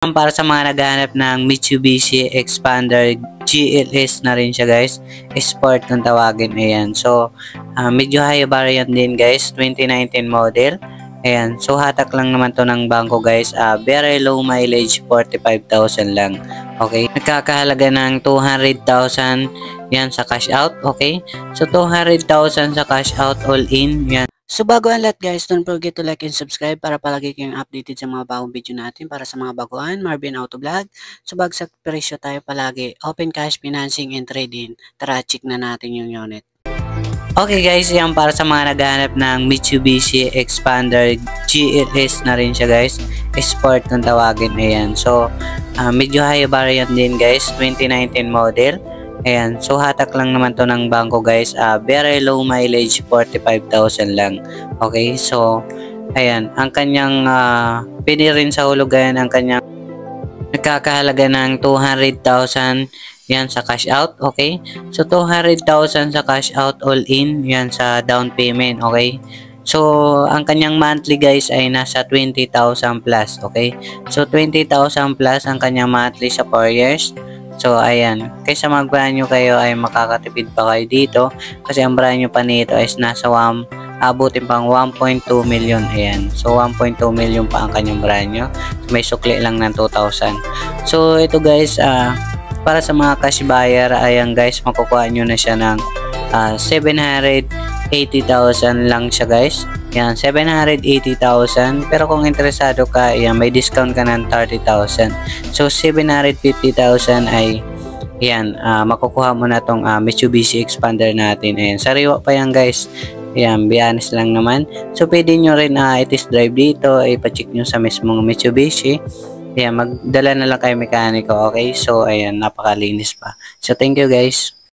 Para sa mga naghahanap ng Mitsubishi Expander GLS na rin siya guys, Sport kung tawagin. Ayan, so medyo high variant din guys, 2019 model. Ayan, so hatak lang naman to ng bangko guys, very low mileage, 45,000 lang. Okay, nagkakahalaga ng 200,000 yan sa cash out. Okay, so 200,000 sa cash out all in yan. So bago ang lahat guys, don't forget to like and subscribe para palagi kayong updated sa mga bagong video natin. Para sa mga baguhan, Marvin Auto Vlog. So bagsak presyo tayo palagi. Open cash, financing, and trading. Tara, check na natin yung unit. Okay guys, yan para sa mga naghahanap ng Mitsubishi Expander GLS na rin siya guys. Sport kung tawagin. Ayan, so medyo high variant din guys, 2019 model. Ayan, so hatak lang naman to ng bangko guys, very low mileage, 45,000 lang. Okay, so ayan, ang kanyang pwede rin sa hulugan, ang kanyang nagkakahalaga ng 200,000 yan sa cash out. Okay, so 200,000 sa cash out all in yan sa down payment. Okay, so ang kanyang monthly guys ay nasa 20,000 plus. Okay, so 20,000 plus ang kanyang monthly sa 4 years. So, ayan. Kaysa mag-brand new kayo ay makakatipid pa kayo dito. Kasi ang brand new pa nito is nasa abutin pang 1.2 million. Ayan. So, 1.2 million pa ang kanyang brand new. So, may sukli lang ng 2,000. So, ito guys, para sa mga cash buyer, ayan guys, makukuha nyo na siya ng 780,000 lang siya guys. Yan, 780,000. Pero kung interesado ka, yan, may discount ka ng 30,000. So, 750,000 ay yan, makukuha mo na tong Mitsubishi Expander natin. Ayan, sariwa pa yan guys. Yan, be honest lang naman. So, pwede nyo rin i-test drive dito. Ipacheck nyo sa mismong Mitsubishi. Yan, magdala na lang kayo mekaniko. Okay, so ayan, napakalinis pa. So, thank you guys.